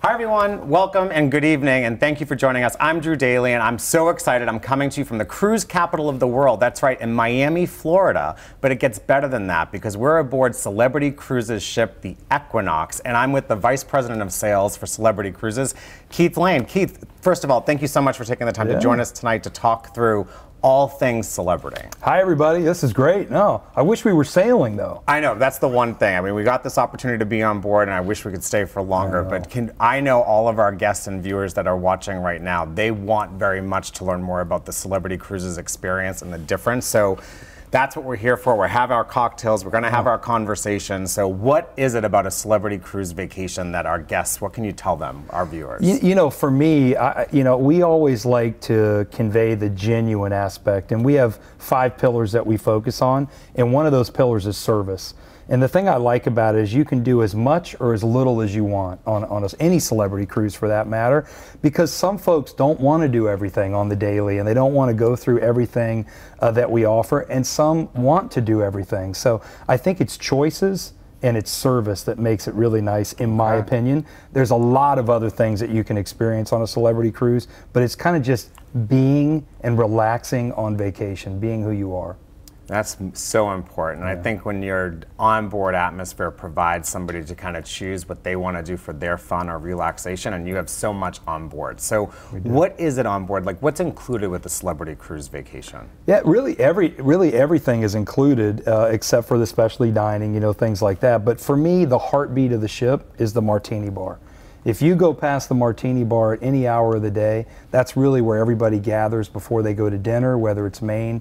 Hi everyone, welcome and good evening, and thank you for joining us. I'm Drew Daly, and I'm so excited. I'm coming to you from the cruise capital of the world. That's right, in Miami, Florida. But it gets better than that because we're aboard Celebrity Cruises ship, the Equinox, and I'm with the Vice President of Sales for Celebrity Cruises, Keith Lane. Keith, first of all, thank you so much for taking the time to join us tonight to talk through all things celebrity. Hi everybody, this is great. No, I wish we were sailing though. I know, that's the one thing. I mean, we got this opportunity to be on board and I wish we could stay for longer, but I know all of our guests and viewers that are watching right now, they want very much to learn more about the Celebrity Cruises experience and the difference. So that's what we're here for. We're having our cocktails, we're gonna have our conversation. So what is it about a celebrity cruise vacation that our guests, what can you tell them, our viewers? You know, for me, we always like to convey the genuine aspect, and we have 5 pillars that we focus on, and one of those pillars is service. And the thing I like about it is you can do as much or as little as you want on any celebrity cruise for that matter, because some folks don't want to do everything on the daily and they don't want to go through everything that we offer, and some want to do everything. So I think it's choices and it's service that makes it really nice, in my opinion. There's a lot of other things that you can experience on a celebrity cruise, but it's kind of just being and relaxing on vacation, being who you are. That's so important. I think when your onboard atmosphere provides somebody to kind of choose what they want to do for their fun or relaxation, and you have so much on board. So what is it on board? Like, what's included with the Celebrity Cruise vacation? Yeah, really everything is included except for the specialty dining, you know, things like that. But for me, the heartbeat of the ship is the martini bar. If you go past the martini bar at any hour of the day, that's really where everybody gathers before they go to dinner, whether it's main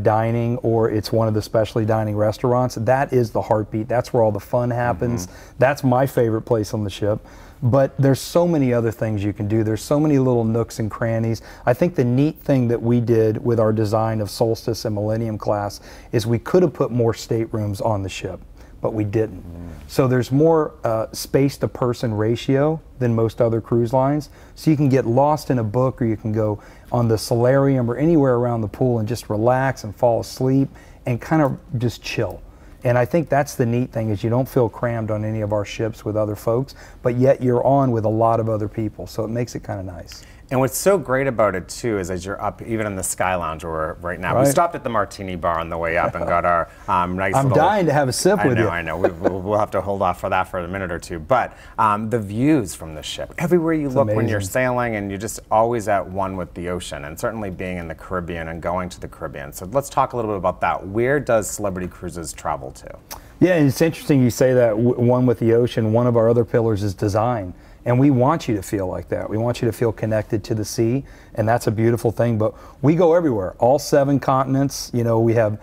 dining or it's one of the specialty dining restaurants. That is the heartbeat. That's where all the fun happens. That's my favorite place on the ship. But there's so many other things you can do. There's so many little nooks and crannies. I think the neat thing that we did with our design of Solstice and Millennium class is we could have put more staterooms on the ship, but we didn't. So there's more space to person ratio than most other cruise lines. So you can get lost in a book, or you can go on the solarium or anywhere around the pool and just relax and fall asleep and kind of just chill. And I think that's the neat thing, is you don't feel crammed on any of our ships with other folks, but yet you're on with a lot of other people. So it makes it kind of nice. And what's so great about it too is as you're up, even in the Sky Lounge where right now, we stopped at the Martini Bar on the way up and got our nice I'm dying to have a sip with you. I know. We'll have to hold off for that for a minute or two. But the views from the ship, everywhere you look when you're sailing, and you're just always at one with the ocean, and certainly being in the Caribbean and going to the Caribbean. So let's talk a little bit about that. Where does Celebrity Cruises travel to? Yeah, and it's interesting you say that, one with the ocean. One of our other pillars is design. And we want you to feel like that. We want you to feel connected to the sea, and that's a beautiful thing. But we go everywhere, all 7 continents. You know, we have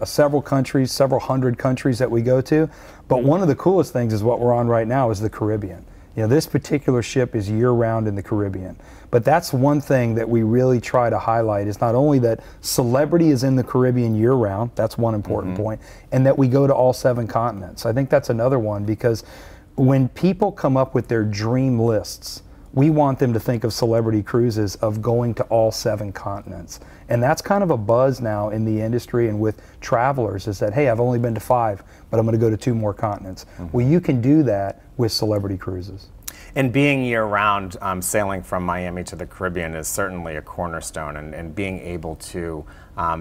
several countries, several hundred countries that we go to. But one of the coolest things is what we're on right now is the Caribbean. You know, this particular ship is year-round in the Caribbean. But that's one thing that we really try to highlight, is not only that Celebrity is in the Caribbean year-round, that's one important point, and that we go to all 7 continents. I think that's another one, because when people come up with their dream lists, we want them to think of Celebrity Cruises of going to all 7 continents. And that's kind of a buzz now in the industry and with travelers, is that, hey, I've only been to 5, but I'm going to go to 2 more continents. Well, you can do that with Celebrity Cruises. And being year-round, sailing from Miami to the Caribbean is certainly a cornerstone, and being able to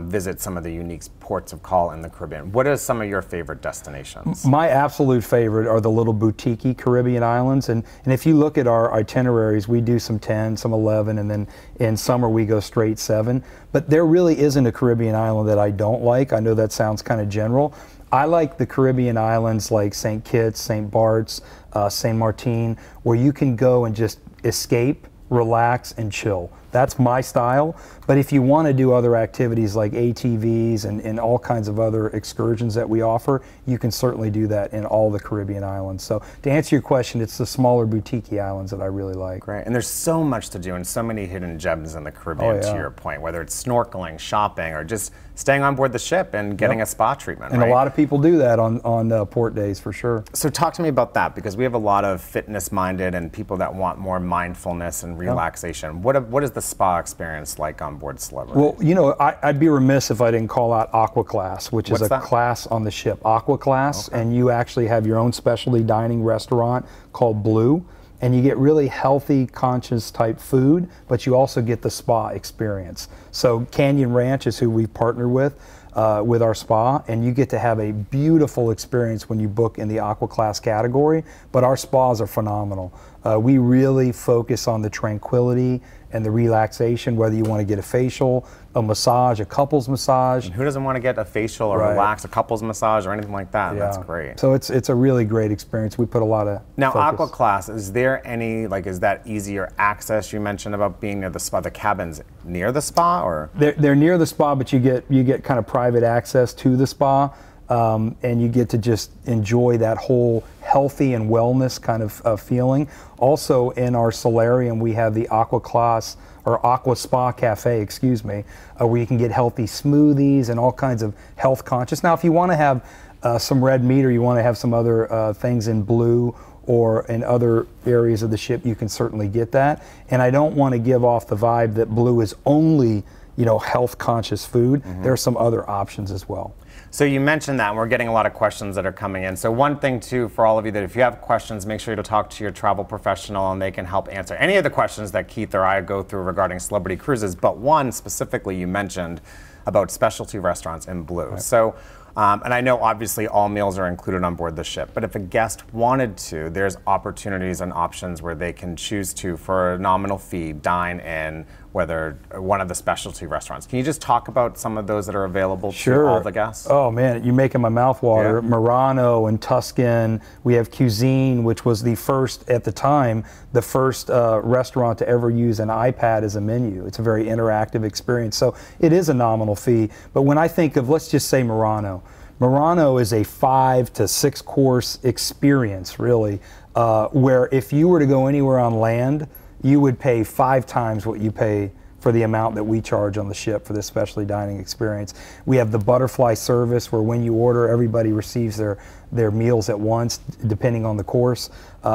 visit some of the unique ports of call in the Caribbean. What are some of your favorite destinations? My absolute favorite are the little boutique Caribbean islands. And if you look at our itineraries, we do some 10, some 11, and then in summer we go straight 7. But there really isn't a Caribbean island that I don't like. I know that sounds kind of general. I like the Caribbean islands like St. Kitts, St. Bart's, St. Martin, where you can go and just escape, relax, and chill. That's my style. But if you want to do other activities like ATVs and all kinds of other excursions that we offer, you can certainly do that in all the Caribbean islands. So to answer your question, it's the smaller boutique islands that I really like. Great. And there's so much to do and so many hidden gems in the Caribbean, to your point, whether it's snorkeling, shopping, or just staying on board the ship and getting a spa treatment. And a lot of people do that on port days, for sure. So talk to me about that, because we have a lot of fitness-minded and people that want more mindfulness and relaxation. What is the spa experience like on board Celebrity? Well, you know, I'd be remiss if I didn't call out Aqua Class, which is a class on the ship. Aqua Class, and you actually have your own specialty dining restaurant called Blue. and you get really healthy, conscious type food, but you also get the spa experience. So Canyon Ranch is who we partner with our spa, and you get to have a beautiful experience when you book in the Aqua Class category, but our spas are phenomenal. We really focus on the tranquility and the relaxation, whether you want to get a facial, a massage, a couples massage. And who doesn't want to get a facial or relax, a couples massage or anything like that? Yeah. That's great. So it's a really great experience. We put a lot of Now, focus. Aqua Class, is there any, like, is that easier access? You mentioned about being near the spa, the cabins near the spa, or? They're near the spa, but you get kind of private access to the spa, and you get to just enjoy that whole healthy and wellness kind of feeling. Also, in our solarium, we have the Aqua Class or Aqua Spa Cafe, excuse me, where you can get healthy smoothies and all kinds of health conscious. Now, if you want to have some red meat, or you want to have some other things in blue or in other areas of the ship, you can certainly get that. And I don't want to give off the vibe that blue is only, you know, health conscious food. There are some other options as well. So you mentioned that, and we're getting a lot of questions that are coming in. So one thing, too, for all of you, that if you have questions, make sure to talk to your travel professional, and they can help answer any of the questions that Keith or I go through regarding Celebrity Cruises. But one specifically you mentioned about specialty restaurants in blue. Right. So, and I know obviously all meals are included on board the ship, but if a guest wanted to, there's opportunities and options where they can choose to, for a nominal fee, dine in whether one of the specialty restaurants. Can you just talk about some of those that are available to all the guests? Oh man, you're making my mouth water. Yeah. Murano and Tuscan. We have Cuisine, which was the first, at the time, the first restaurant to ever use an iPad as a menu. It's a very interactive experience. So it is a nominal fee. But when I think of, let's just say Murano. Murano is a 5 to 6 course experience, really, where if you were to go anywhere on land, you would pay 5 times what you pay for the amount that we charge on the ship for this specialty dining experience. We have the butterfly service, where when you order, everybody receives their meals at once, depending on the course.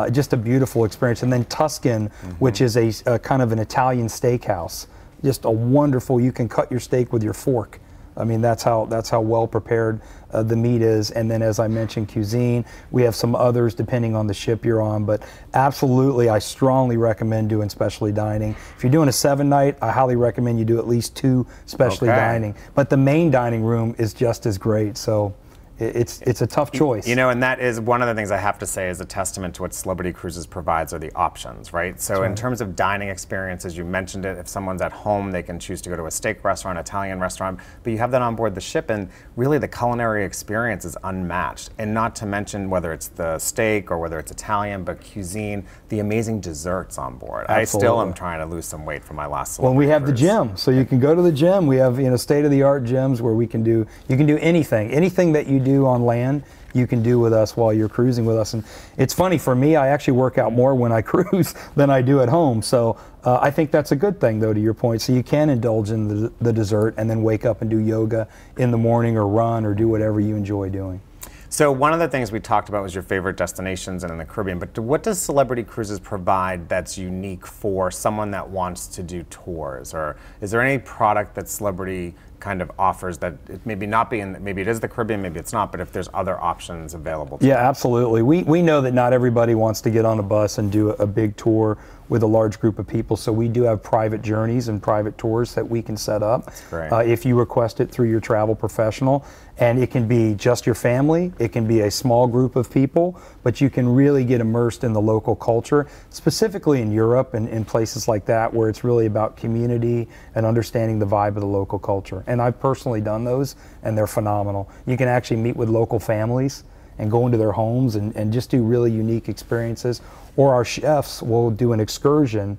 Just a beautiful experience. And then Tuscan, which is a kind of an Italian steakhouse. Just a wonderful, you can cut your steak with your fork. I mean, that's how well prepared the meat is. And then, as I mentioned, Cuisine. We have some others depending on the ship you're on, but absolutely, I strongly recommend doing specialty dining. If you're doing a 7-night, I highly recommend you do at least 2 specialty dining. But the main dining room is just as great. So it's a tough choice. You know, and that is one of the things I have to say is a testament to what Celebrity Cruises provides are the options, right? So in terms of dining experiences, you mentioned it, if someone's at home, they can choose to go to a steak restaurant, Italian restaurant, but you have that on board the ship, and really the culinary experience is unmatched. And not to mention whether it's the steak or whether it's Italian, but Cuisine, the amazing desserts on board. Absolutely. I still am trying to lose some weight from my last Celebrity Well, we have cruise. the gym, so you can go to the gym. We have, you know, state-of-the-art gyms where you can do anything that you do on land, you can do with us while you're cruising with us. And it's funny, for me, I actually work out more when I cruise than I do at home. So I think that's a good thing, though, to your point. So you can indulge in the dessert and then wake up and do yoga in the morning, or run, or do whatever you enjoy doing. So one of the things we talked about was your favorite destinations and in the Caribbean, but what does Celebrity Cruises provide that's unique for someone that wants to do tours? Or is there any product that Celebrity kind of offers that it maybe not be in, maybe it is the Caribbean, maybe it's not, but if there's other options available to Yeah, absolutely. We know that not everybody wants to get on a bus and do a big tour with a large group of people, so we do have private journeys and private tours that we can set up. That's great. If you request it through your travel professional. And it can be just your family, it can be a small group of people, but you can really get immersed in the local culture, specifically in Europe and in places like that, where it's really about community and understanding the vibe of the local culture. And I've personally done those, and they're phenomenal. You can actually meet with local families and go into their homes and just do really unique experiences. Or our chefs will do an excursion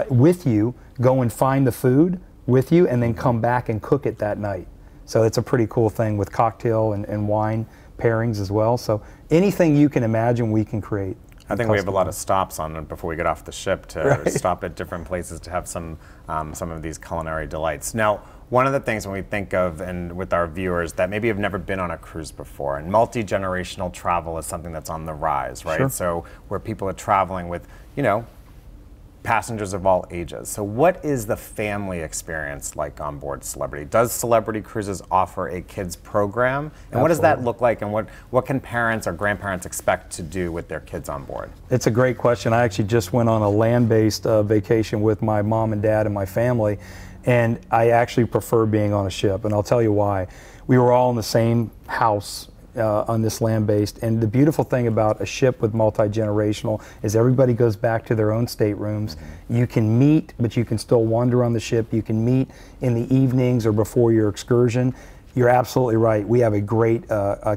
with you, go and find the food with you, and then come back and cook it that night. So it's a pretty cool thing with cocktail and wine pairings as well. So anything you can imagine, we can create. I think we have a lot of stops on it before we get off the ship to stop at different places to have some of these culinary delights. Now, one of the things when we think of, and with our viewers, that maybe have never been on a cruise before, and multi-generational travel is something that's on the rise, right? Sure. So where people are traveling with, you know, passengers of all ages. So what is the family experience like on board Celebrity? Does Celebrity Cruises offer a kids program? And what does that look like, and what can parents or grandparents expect to do with their kids on board? It's a great question. I actually just went on a land-based vacation with my mom and dad and my family, and I actually prefer being on a ship, and I'll tell you why. We were all in the same house on this land-based, and the beautiful thing about a ship with multi-generational is everybody goes back to their own staterooms. You can meet, but you can still wander on the ship. You can meet in the evenings or before your excursion. You're absolutely right. We have a great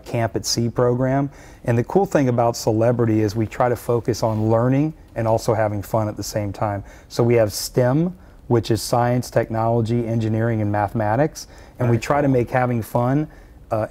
camp at sea program, and the cool thing about Celebrity is we try to focus on learning and also having fun at the same time. So we have STEM, which is science, technology, engineering, and mathematics, and we try to make having fun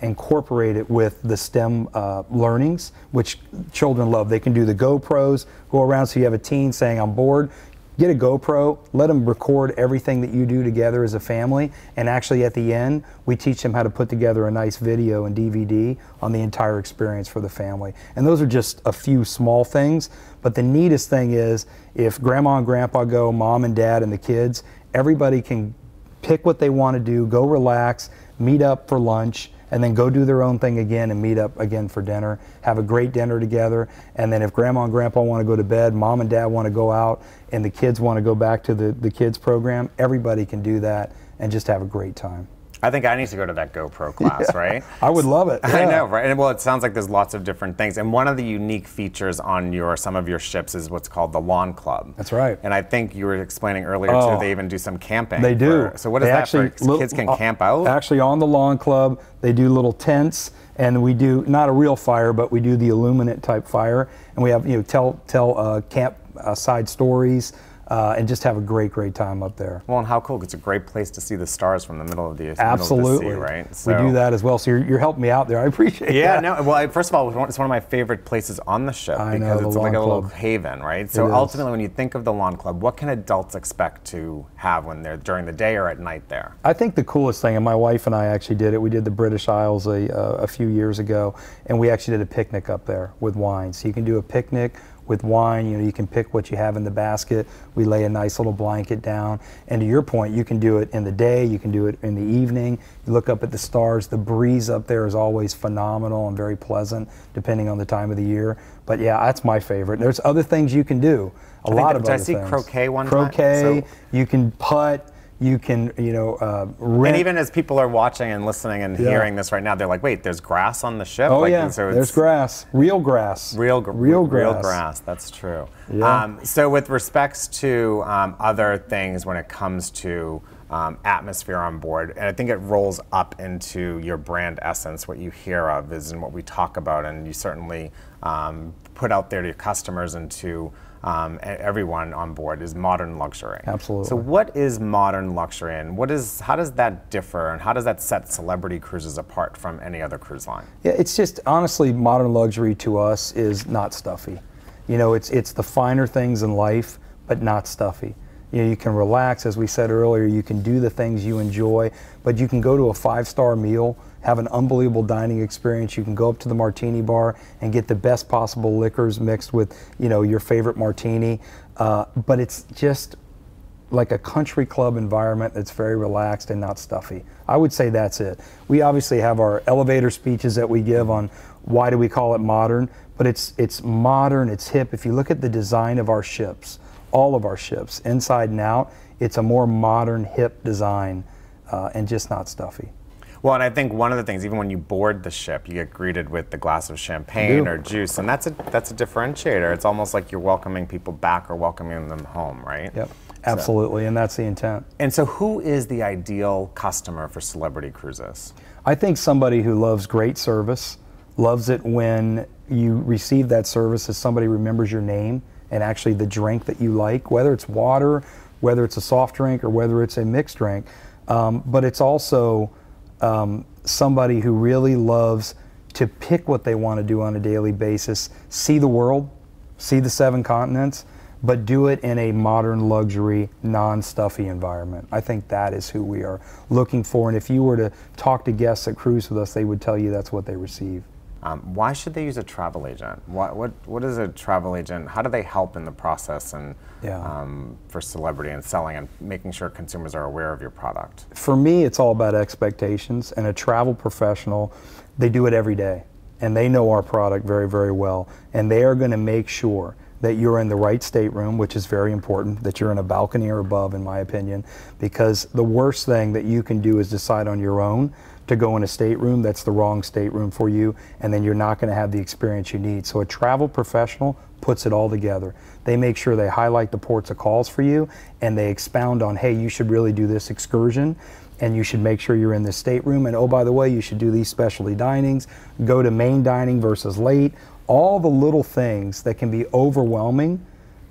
incorporate it with the STEM learnings, which children love. They can do the GoPros, go around, so you have a teen saying, I'm bored, get a GoPro, let them record everything that you do together as a family, and actually at the end, we teach them how to put together a nice video and DVD on the entire experience for the family. And those are just a few small things, but the neatest thing is, if grandma and grandpa go, mom and dad and the kids, everybody can pick what they want to do, go relax, meet up for lunch, and then go do their own thing again and meet up again for dinner, have a great dinner together, and then if grandma and grandpa want to go to bed, mom and dad want to go out, and the kids want to go back to the kids program, everybody can do that and just have a great time. I think I need to go to that GoPro class, right? I would love it. Yeah. I know, right? And well, it sounds like there's lots of different things. And one of the unique features on some of your ships is what's called the Lawn Club. That's right. And I think you were explaining earlier too, they even do some camping. They do. So what is that for? Kids can camp out? Actually, on the Lawn Club, they do little tents, and we do not a real fire, but we do the illuminate type fire, and we have tell camp side stories. And just have a great time up there. Well, and how cool! It's a great place to see the stars from the middle of the Absolutely. Middle of the sea, right? So, we do that as well. So you're helping me out there. I appreciate it. Yeah, no. Well, first of all, it's one of my favorite places on the ship because it's like a little haven, right? So ultimately, when you think of the Lawn Club, what can adults expect to have when they're during the day or at night there? I think the coolest thing, and my wife and I actually did it. We did the British Isles a few years ago, and we actually did a picnic up there with wine. So you can do a picnic with wine. You can pick what you have in the basket. We lay a nice little blanket down, and to your point, you can do it in the day, you can do it in the evening. You look up at the stars. The breeze up there is always phenomenal and very pleasant depending on the time of the year. But yeah, that's my favorite. There's other things you can do. A lot of other things. Did I see croquet one time? Croquet, so, you can putt. You can, rent. And even as people are watching and listening and hearing this right now, they're like, wait, there's grass on the ship? Oh, yeah, so there's grass. Real grass. Real grass. Real grass, that's true. Yeah. So with respects to other things when it comes to atmosphere on board, and I think it rolls up into your brand essence, what you hear of is and what we talk about, and you certainly put out there to your customers and to everyone on board is modern luxury. Absolutely. So what is modern luxury, and how does that differ, and how does that set Celebrity Cruises apart from any other cruise line? Yeah, it's just, honestly, modern luxury to us is not stuffy. It's the finer things in life, but not stuffy. You can relax, as we said earlier, you can do the things you enjoy, but you can go to a 5-star meal, have an unbelievable dining experience. You can go up to the martini bar and get the best possible liquors mixed with, your favorite martini. But it's just like a country club environment that's very relaxed and not stuffy. I would say that's it. We obviously have our elevator speeches that we give on why do we call it modern, but it's modern, it's hip. If you look at the design of our ships, all of our ships, inside and out, it's a more modern, hip design and just not stuffy. Well, and I think one of the things, even when you board the ship, you get greeted with the glass of champagne or juice, and that's a differentiator. It's almost like you're welcoming people back or welcoming them home, right? Yep, absolutely, and that's the intent. And so who is the ideal customer for Celebrity Cruises? I think somebody who loves great service, loves it when you receive that service as somebody remembers your name and actually the drink that you like, whether it's water, whether it's a soft drink, or whether it's a mixed drink. But it's also somebody who really loves to pick what they want to do on a daily basis, see the world, see the 7 continents, but do it in a modern luxury, non-stuffy environment. I think that is who we are looking for, and if you were to talk to guests that cruise with us, they would tell you that's what they receive. Why should they use a travel agent? What is a travel agent? How do they help in the process and for celebrity and selling and making sure consumers are aware of your product? For me, it's all about expectations, and a travel professional, they do it every day, and they know our product very, very well, and they are going to make sure that you're in the right stateroom, which is very important, that you're in a balcony or above, in my opinion, because the worst thing that you can do is decide on your own to go in a stateroom that's the wrong stateroom for you, and then you're not going to have the experience you need. So a travel professional puts it all together. They make sure they highlight the ports of calls for you, and they expound on, hey, you should really do this excursion, and you should make sure you're in this stateroom, and oh, by the way, you should do these specialty dinings, go to main dining versus late. All the little things that can be overwhelming,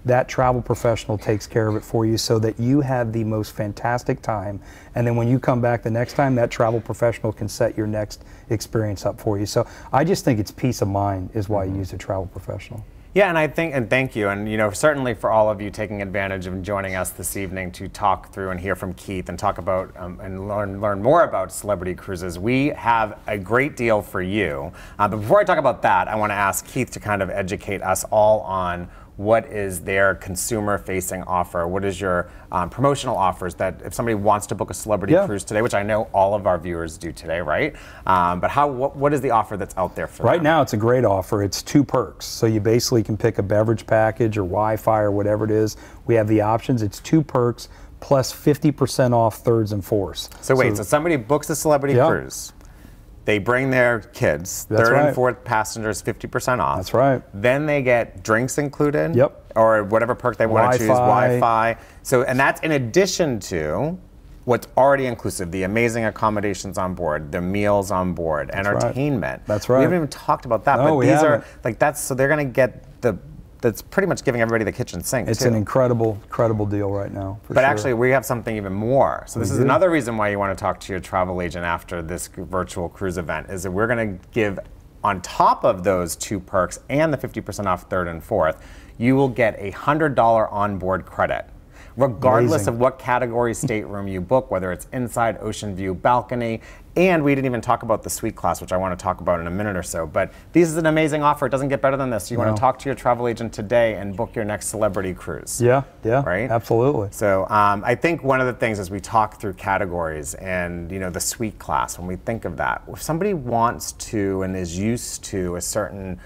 that travel professional takes care of it for you so that you have the most fantastic time. And then when you come back the next time, that travel professional can set your next experience up for you. So I just think it's peace of mind is why you use a travel professional. Yeah, and I think, and thank you, and certainly for all of you taking advantage of joining us this evening to talk through and hear from Keith and talk about and learn more about Celebrity Cruises. We have a great deal for you. But before I talk about that, I want to ask Keith to kind of educate us all on what is their consumer-facing offer? What is your promotional offers that if somebody wants to book a celebrity cruise today, which I know all of our viewers do today, right? But what is the offer that's out there for them? Right now, it's a great offer. It's 2 perks. So you basically can pick a beverage package or Wi-Fi or whatever it is. We have the options. It's 2 perks plus 50% off thirds and fourths. So wait, so somebody books a celebrity cruise. They bring their kids, That's third right. and fourth passengers 50% off. That's right. Then they get drinks included. Yep. Or whatever perk they want to choose, Wi-Fi. So, and that's in addition to what's already inclusive, the amazing accommodations on board, the meals on board, entertainment. Right. That's right. We haven't even talked about that, No, but these haven't. are, like that's, so they're gonna get that's pretty much giving everybody the kitchen sink It's too. an incredible deal right now. But actually, we have something even more. So this is another reason why you want to talk to your travel agent after this virtual cruise event, is that we're going to give, on top of those 2 perks and the 50% off third and fourth, you will get a $100 onboard credit. Regardless of what category stateroom you book, whether it's inside, ocean view, balcony, and we didn't even talk about the suite class, which I want to talk about in a minute or so. But this is an amazing offer. It doesn't get better than this. You want to talk to your travel agent today and book your next celebrity cruise. Yeah, right? Absolutely. So I think one of the things as we talk through categories and the suite class, when we think of that, if somebody wants to and is used to a certain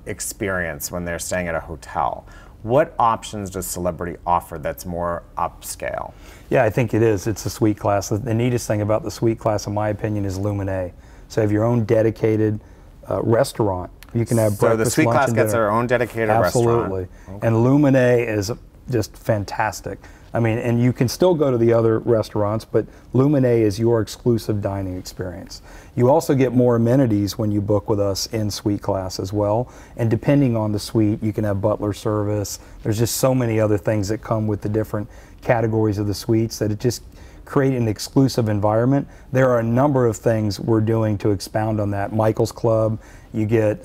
experience when they're staying at a hotel, what options does Celebrity offer that's more upscale? Yeah, I think it is. It's a suite class. The neatest thing about the suite class, in my opinion, is Luminae. So you have your own dedicated restaurant. You can have breakfast, so the suite lunch, class and gets dinner. their own dedicated Absolutely. restaurant. Okay. And Luminae is just fantastic. I mean, and you can still go to the other restaurants, but Luminae is your exclusive dining experience. You also get more amenities when you book with us in suite class as well. And depending on the suite, you can have butler service. There's just so many other things that come with the different categories of the suites that it just create an exclusive environment. There are a number of things we're doing to expound on that. Michael's Club, you get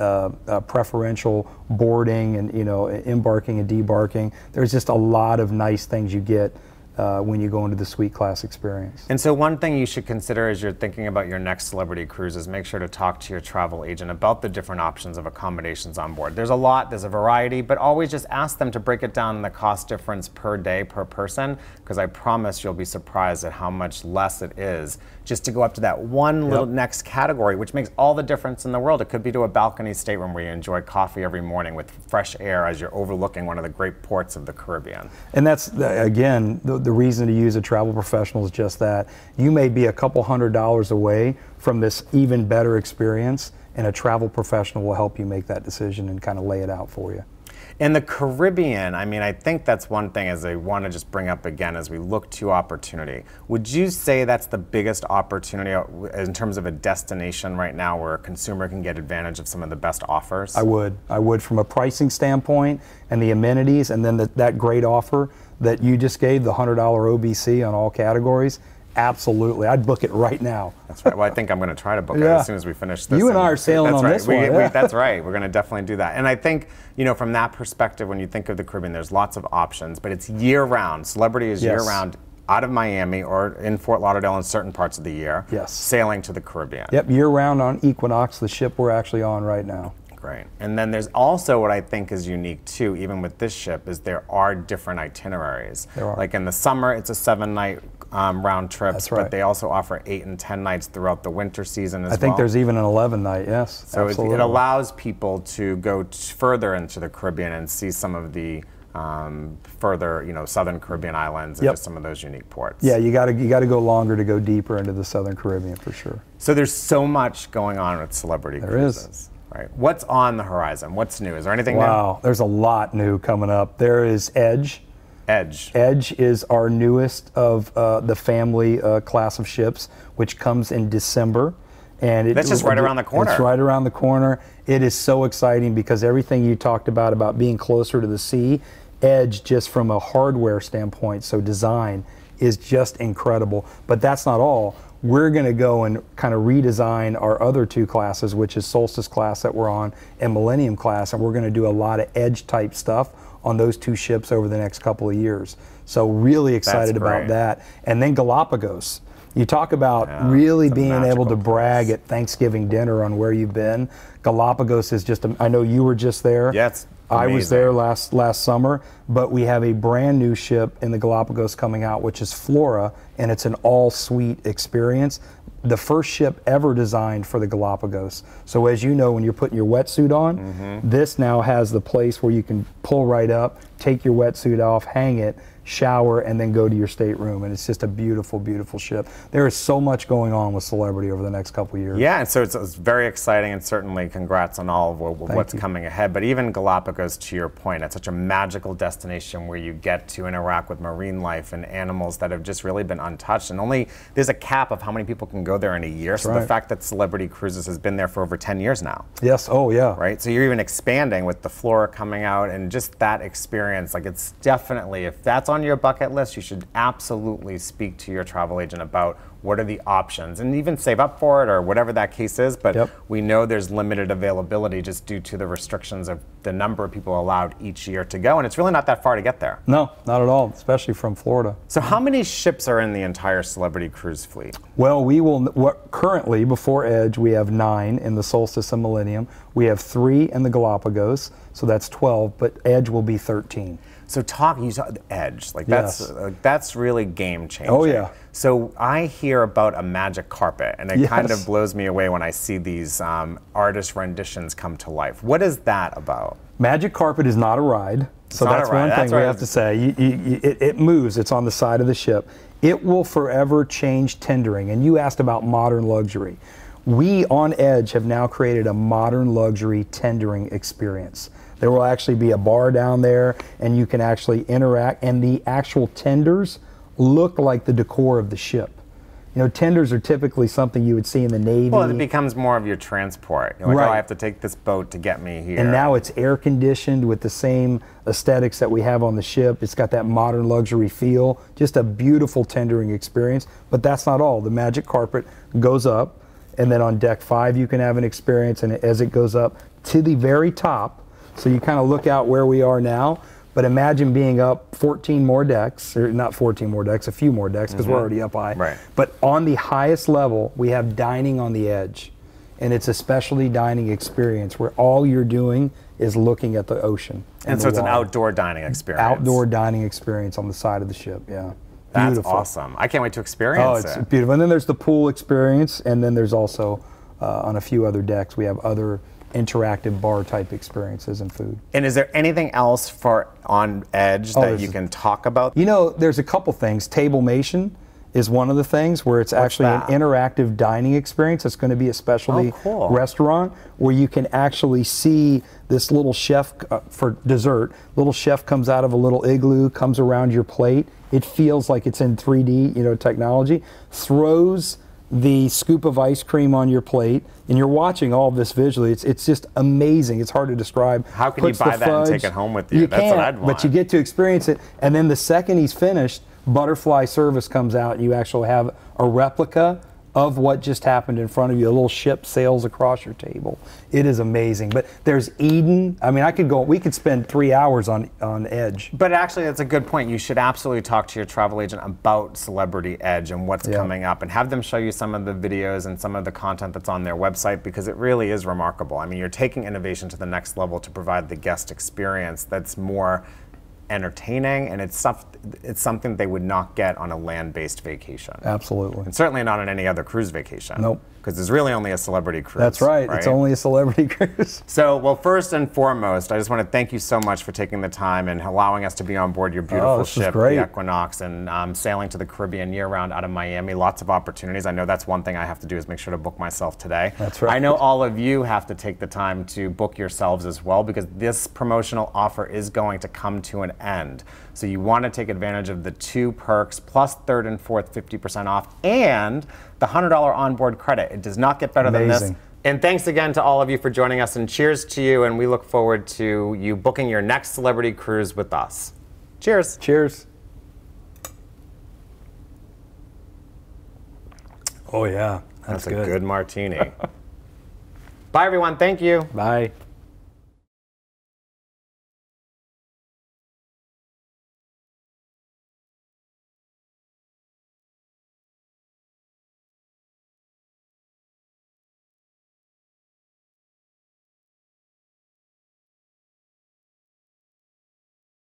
preferential boarding and embarking and debarking. There's just a lot of nice things you get when you go into the suite class experience. And so one thing you should consider as you're thinking about your next celebrity cruise is make sure to talk to your travel agent about the different options of accommodations on board. There's a variety, but always just ask them to break it down in the cost difference per day, per person, because I promise you'll be surprised at how much less it is just to go up to that one little next category, which makes all the difference in the world. It could be to a balcony stateroom where you enjoy coffee every morning with fresh air as you're overlooking one of the great ports of the Caribbean. And that's, again, the reason to use a travel professional is just that. You may be a couple $100 away from this even better experience, and a travel professional will help you make that decision and kind of lay it out for you. In the Caribbean, I mean, I think that's one thing as I want to just bring up again as we look to opportunity. Would you say that's the biggest opportunity in terms of a destination right now where a consumer can get advantage of some of the best offers? I would from a pricing standpoint and the amenities, and then that great offer that you just gave, the $100 OBC on all categories. Absolutely, I'd book it right now. That's right. Well, I think I'm going to try to book it as soon as we finish this. You and I are sailing on this one. That's right. We're going to definitely do that. And I think, from that perspective, when you think of the Caribbean, there's lots of options, but it's year-round. Celebrity is year-round out of Miami or in Fort Lauderdale in certain parts of the year, Yes. sailing to the Caribbean. Yep, year-round on Equinox, the ship we're actually on right now. Great. And then there's also what I think is unique too, even with this ship, is there are different itineraries. There are. Like in the summer, it's a 7-night round trip, That's right. but they also offer 8 and 10 nights throughout the winter season as well. I think there's even an 11-night, yes. So absolutely. it allows people to go further into the Caribbean and see some of the further, southern Caribbean islands and Yep. just some of those unique ports. Yeah, you got to go longer to go deeper into the Southern Caribbean for sure. So there's so much going on with Celebrity Cruises. is. Right. What's on the horizon? What's new? Is there anything Wow, there's a lot new coming up. There is Edge. new? Edge. Edge is our newest of the family class of ships, which comes in December. And That's just right around the corner. It's right around the corner. It is so exciting because everything you talked about being closer to the sea, Edge, just from a hardware standpoint, so design, is just incredible. But that's not all. We're going to go and kind of redesign our other 2 classes, which is Solstice class that we're on and Millennium class, and we're going to do a lot of Edge type stuff on those 2 ships over the next couple of years. So really excited about that. And then Galapagos. You talk about really being able to brag at Thanksgiving dinner on where you've been. Galapagos is just, I know you were just there. Yeah, it's I was amazing. there last summer, but we have a brand new ship in the Galapagos coming out, which is Flora, and it's an all-suite experience. The first ship ever designed for the Galapagos. So as you know, when you're putting your wetsuit on, this now has the place where you can pull right up, take your wetsuit off, hang it, shower, and then go to your stateroom. And it's just a beautiful, beautiful ship. There is so much going on with Celebrity over the next couple of years. Yeah, and so it's very exciting, and certainly congrats on all of what's coming ahead. But even Galapagos, to your point, it's such a magical destination where you get to interact with marine life and animals that have just really been untouched. And there's a cap of how many people can go there in a year. That's so right. The fact that Celebrity Cruises has been there for over 10 years now. Yes, oh yeah. Right, so you're even expanding with the Flora coming out, and just that experience. Like, it's definitely, if that's on your bucket list, you should absolutely speak to your travel agent about what are the options, and even save up for it or whatever that case is. But we know there's limited availability just due to the restrictions of the number of people allowed each year to go, and it's really not that far to get there. No, not at all, especially from Florida. So how many ships are in the entire Celebrity Cruise fleet? Well, we will, currently, before Edge, we have 9 in the Solstice and Millennium. We have 3 in the Galapagos, so that's 12, but Edge will be 13. So you talk Edge, like that's really game changing. Oh yeah. So I hear about a magic carpet, and it kind of blows me away when I see these artist renditions come to life. What is that about? Magic carpet is not a ride, so that's one thing we have to say. It moves. It's on the side of the ship. It will forever change tendering. And you asked about modern luxury. We on Edge have now created a modern luxury tendering experience. There will actually be a bar down there, and you can actually interact, and the actual tenders look like the decor of the ship. You know, tenders are typically something you would see in the Navy. Well, it becomes more of your transport. You're like, Right. oh, I have to take this boat to get me here. And now it's air conditioned with the same aesthetics that we have on the ship. It's got that modern luxury feel, just a beautiful tendering experience. But that's not all. The magic carpet goes up, and then on deck 5 you can have an experience, and as it goes up to the very top, so you kind of look out where we are now, but imagine being up 14 more decks, or not 14 more decks, a few more decks, because we're already up high. Right. But on the highest level, we have dining on the Edge. And it's a specialty dining experience where all you're doing is looking at the ocean. And so it's an outdoor dining experience. Outdoor dining experience on the side of the ship, yeah. That's Beautiful. awesome. I can't wait to experience it's it. beautiful. And then there's the pool experience, and then there's also, on a few other decks, we have other interactive bar type experiences and food. And is there anything else on Edge that you can talk about? You know, there's a couple things. Tablemation is one of the things where it's actually an interactive dining experience. It's going to be a specialty restaurant where you can actually see this little chef for dessert. Little chef comes out of a little igloo, comes around your plate. It feels like it's in 3D, technology. Throws the scoop of ice cream on your plate, and you're watching all of this visually. It's just amazing. It's hard to describe. How can you buy that and take it home with you? That's what I'd want. But you get to experience it, and then the second he's finished, butterfly service comes out, and you actually have a replica of what just happened in front of you. A little ship sails across your table. It is amazing. But there's Eden. I mean, we could spend 3 hours on Edge. But actually, that's a good point. You should absolutely talk to your travel agent about Celebrity Edge and what's coming up, and have them show you some of the videos and some of the content that's on their website, because it really is remarkable. I mean, you're taking innovation to the next level to provide the guest experience that's more entertaining, and it's something they would not get on a land-based vacation. Absolutely. And certainly not on any other cruise vacation. Nope. Because there's really only a Celebrity Cruise. That's right. It's only a Celebrity Cruise. So, well, first and foremost, I just want to thank you so much for taking the time and allowing us to be on board your beautiful ship, the Equinox, and sailing to the Caribbean year-round out of Miami. Lots of opportunities. I know that's one thing I have to do, is make sure to book myself today. That's right. I know all of you have to take the time to book yourselves as well, because this promotional offer is going to come to an end. So you want to take advantage of the 2 perks, plus 3rd and 4th 50% off, and the $100 onboard credit. It does not get better than this. And thanks again to all of you for joining us, and cheers to you, and we look forward to you booking your next Celebrity Cruise with us. Cheers. Cheers. Oh yeah, that's a good martini. Bye everyone, thank you. Bye.